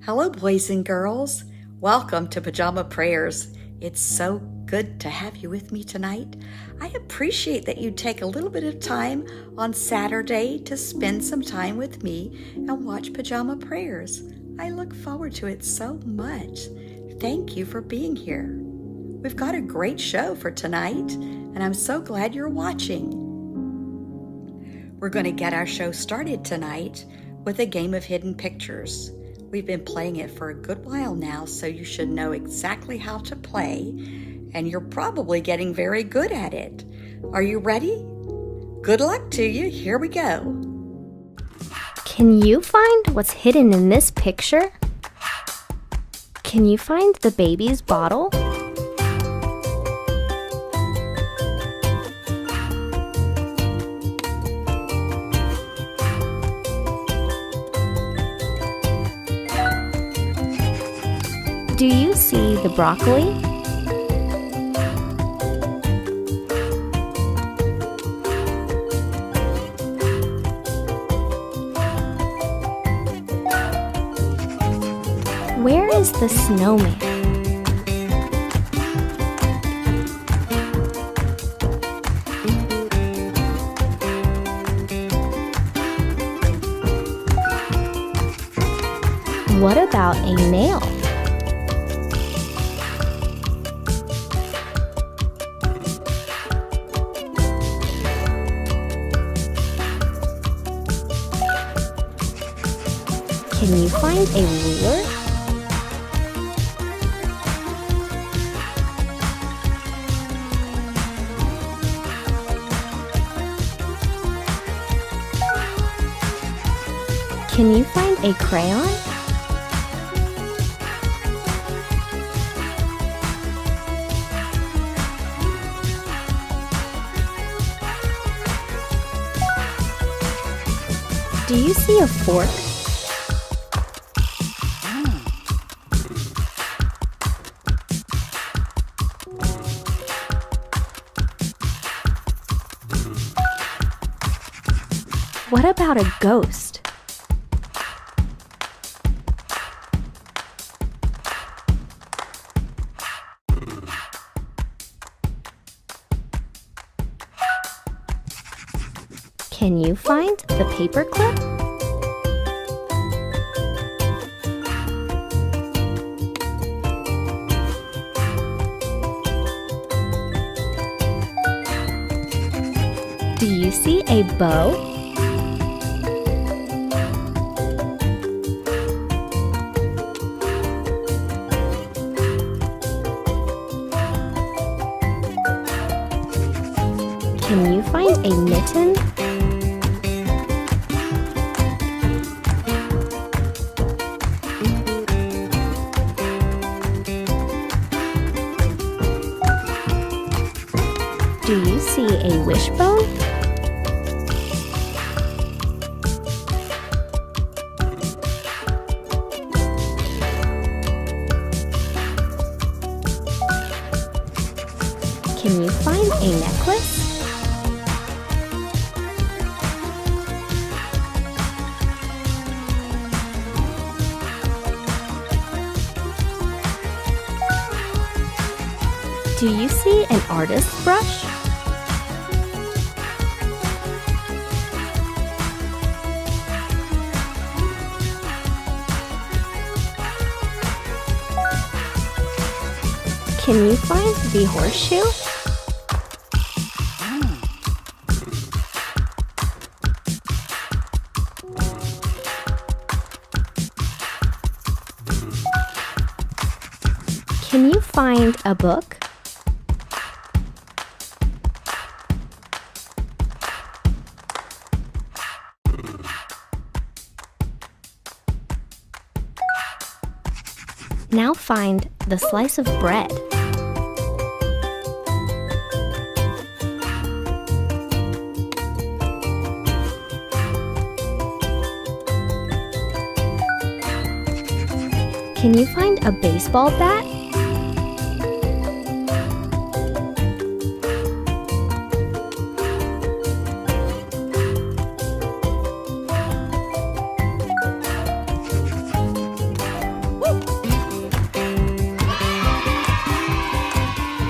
Hello, boys and girls. Welcome to Pajama Prayers. It's so good to have you with me tonight. I appreciate that you take a little bit of time on Saturday to spend some time with me and watch Pajama Prayers. I look forward to it so much. Thank you for being here. We've got a great show for tonight, and I'm so glad you're watching. We're going to get our show started tonight with a game of hidden pictures. We've been playing it for a good while now, so you should know exactly how to play, and you're probably getting very good at it. Are you ready? Good luck to you. Here we go. Can you find what's hidden in this picture? Can you find the baby's bottle? Do you see the broccoli? Where is the snowman? What about a nail? Can you find a ruler? Can you find a crayon? Do you see a fork? What about a ghost? Can you find the paperclip? Do you see a bow? Can you find a mitten? Do you see a wishbone? Can you find a necklace? Do you see an artist's brush? Can you find the horseshoe? Can you find a book? Now find the slice of bread. Can you find a baseball bat?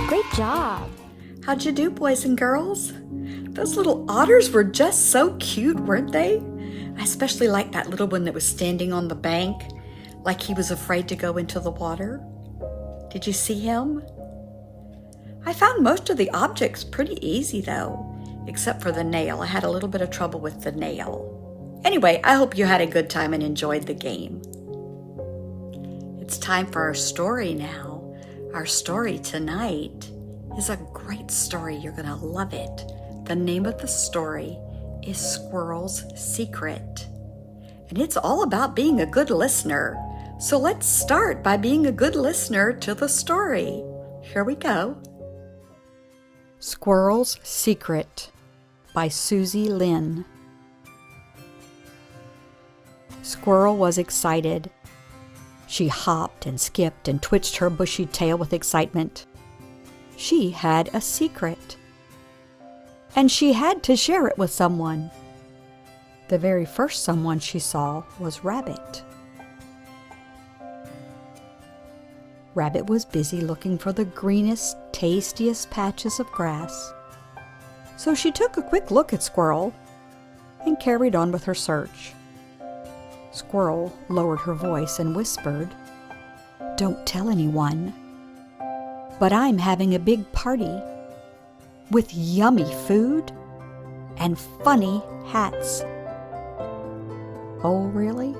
Great job! How'd you do, boys and girls? Those little otters were just so cute, weren't they? I especially liked that little one that was standing on the bank, like he was afraid to go into the water. Did you see him? I found most of the objects pretty easy though, except for the nail. I had a little bit of trouble with the nail. Anyway, I hope you had a good time and enjoyed the game. It's time for our story now. Our story tonight is a great story. You're going to love it. The name of the story is Squirrel's Secret. And it's all about being a good listener. So let's start by being a good listener to the story. Here we go. Squirrel's Secret by Susie Lynn. Squirrel was excited. She hopped and skipped and twitched her bushy tail with excitement. She had a secret. And she had to share it with someone. The very first someone she saw was Rabbit. Rabbit was busy looking for the greenest, tastiest patches of grass. So she took a quick look at Squirrel and carried on with her search. Squirrel lowered her voice and whispered, "Don't tell anyone, but I'm having a big party with yummy food and funny hats." "Oh, really?"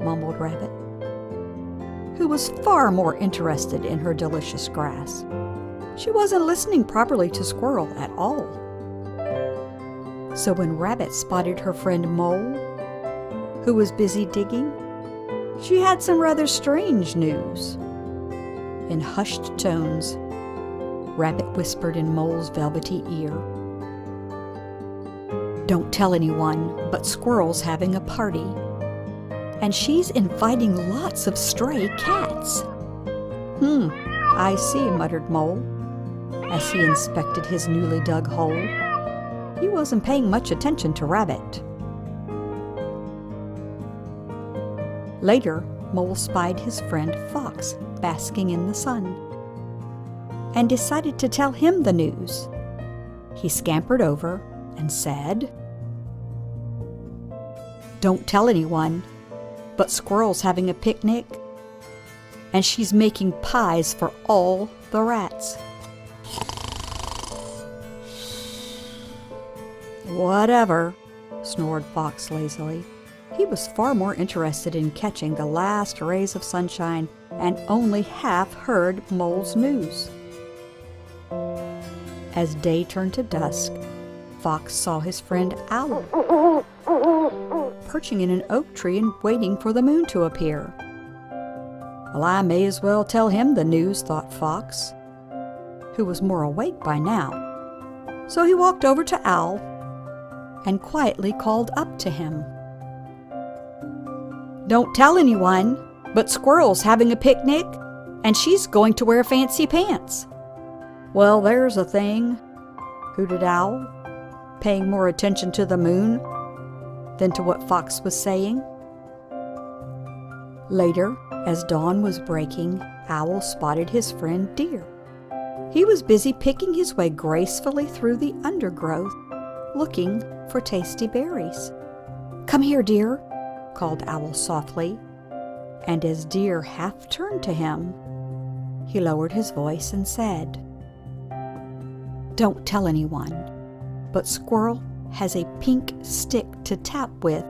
mumbled Rabbit, who was far more interested in her delicious grass. She wasn't listening properly to Squirrel at all. So when Rabbit spotted her friend Mole, who was busy digging, she had some rather strange news. In hushed tones, Rabbit whispered in Mole's velvety ear, "Don't tell anyone, but Squirrel's having a party, and she's inviting lots of stray cats." I see," muttered Mole, as he inspected his newly dug hole. He wasn't paying much attention to Rabbit. Later, Mole spied his friend Fox basking in the sun and decided to tell him the news. He scampered over and said, "Don't tell anyone, but Squirrel's having a picnic, and she's making pies for all the rats." "Whatever," snored Fox lazily. He was far more interested in catching the last rays of sunshine and only half heard Mole's news. As day turned to dusk, Fox saw his friend Owl perching in an oak tree and waiting for the moon to appear. "Well, I may as well tell him the news," thought Fox, who was more awake by now. So he walked over to Owl and quietly called up to him, "Don't tell anyone, but Squirrel's having a picnic, and she's going to wear fancy pants." "Well, there's a thing," hooted Owl, paying more attention to the moon than to what Fox was saying. Later, as dawn was breaking, Owl spotted his friend Deer. He was busy picking his way gracefully through the undergrowth, looking for tasty berries. "Come here, Deer," called Owl softly, and as Deer half turned to him, he lowered his voice and said, "Don't tell anyone, but Squirrel has a pink stick to tap with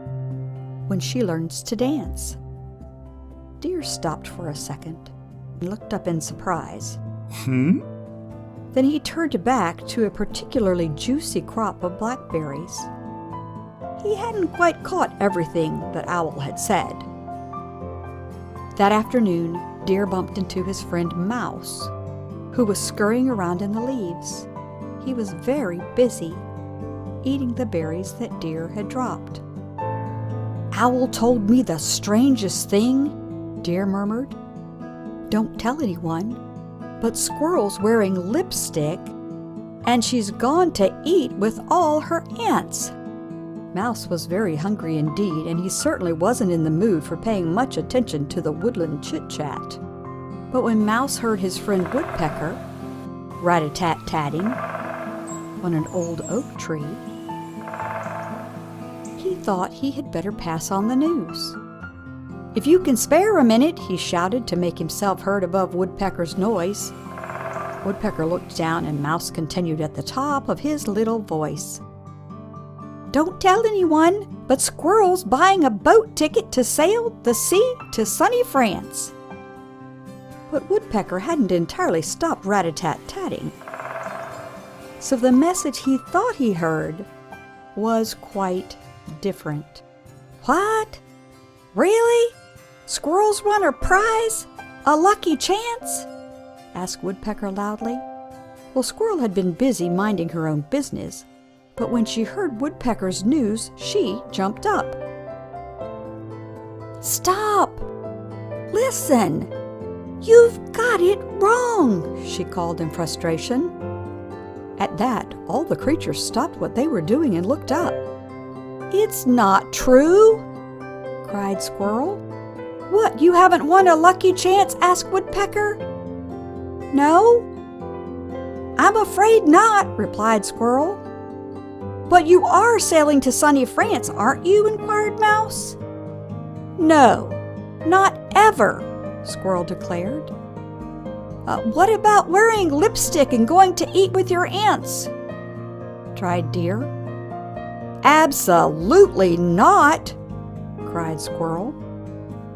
when she learns to dance." Deer stopped for a second and looked up in surprise. Then he turned back to a particularly juicy crop of blackberries. He hadn't quite caught everything that Owl had said. That afternoon, Deer bumped into his friend Mouse, who was scurrying around in the leaves. He was very busy eating the berries that Deer had dropped. "Owl told me the strangest thing," Deer murmured. "Don't tell anyone, but Squirrel's wearing lipstick, and she's gone to eat with all her aunts." Mouse was very hungry indeed, and he certainly wasn't in the mood for paying much attention to the woodland chit-chat. But when Mouse heard his friend Woodpecker rat-a-tat-tatting on an old oak tree, he thought he had better pass on the news. "If you can spare a minute," he shouted to make himself heard above Woodpecker's noise. Woodpecker looked down, and Mouse continued at the top of his little voice. "Don't tell anyone, but Squirrel's buying a boat ticket to sail the sea to sunny France." But Woodpecker hadn't entirely stopped rat-a-tat-tatting, so the message he thought he heard was quite different. "What? Really? Squirrel's won a prize? A lucky chance?" asked Woodpecker loudly. Well, Squirrel had been busy minding her own business, but when she heard Woodpecker's news, she jumped up. "Stop! Listen! You've got it wrong!" she called in frustration. At that, all the creatures stopped what they were doing and looked up. "It's not true!" cried Squirrel. "What, you haven't won a lucky chance?" asked Woodpecker. "No? I'm afraid not," replied Squirrel. "But you are sailing to sunny France, aren't you?" inquired Mouse. "No, not ever," Squirrel declared. "What about wearing lipstick and going to eat with your aunts?" tried Deer. "Absolutely not," cried Squirrel.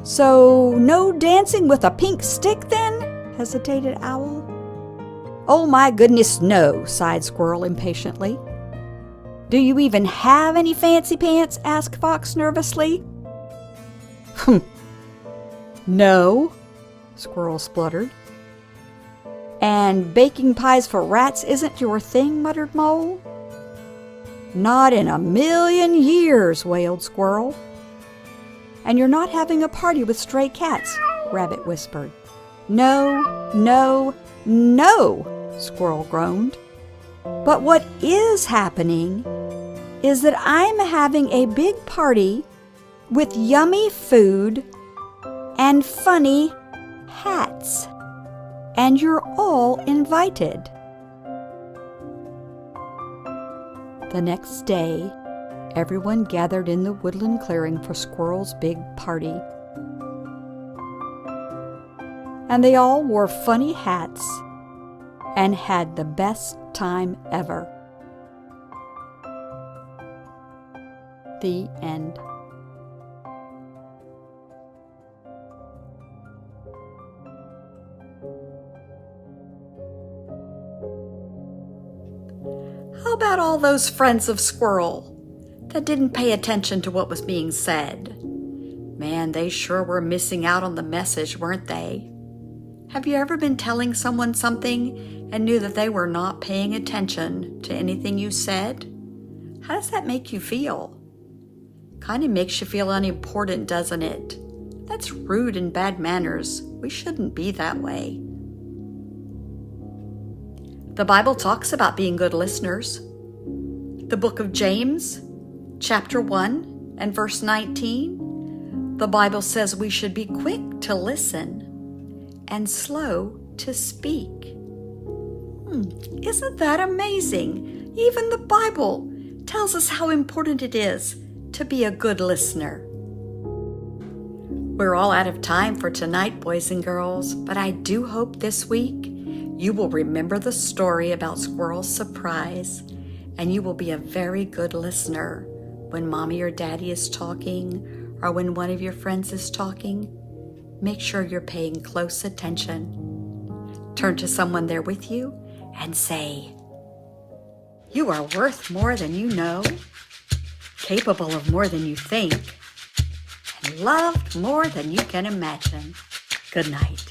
"So no dancing with a pink stick then?" hesitated Owl. "Oh my goodness, no," sighed Squirrel impatiently. "Do you even have any fancy pants?" asked Fox nervously. "No," Squirrel spluttered. "And baking pies for rats isn't your thing?" muttered Mole. "Not in a million years," wailed Squirrel. "And you're not having a party with stray cats?" Rabbit whispered. "No, no, no," Squirrel groaned. "But what is happening is that I'm having a big party with yummy food and funny hats, and you're all invited." The next day, everyone gathered in the woodland clearing for Squirrel's big party. And they all wore funny hats and had the best time ever. The end. How about all those friends of Squirrel that didn't pay attention to what was being said? Man, they sure were missing out on the message, weren't they? Have you ever been telling someone something and knew that they were not paying attention to anything you said? How does that make you feel? Kind of makes you feel unimportant, doesn't it? That's rude and bad manners. We shouldn't be that way. The Bible talks about being good listeners. The book of James, chapter 1 and verse 19, the Bible says we should be quick to listen and slow to speak. Isn't that amazing? Even the Bible tells us how important it is to be a good listener. We're all out of time for tonight, boys and girls, but I do hope this week you will remember the story about Squirrel's surprise, and you will be a very good listener when Mommy or Daddy is talking or when one of your friends is talking. Make sure you're paying close attention. Turn to someone there with you and say, "You are worth more than you know, capable of more than you think, and loved more than you can imagine." Good night.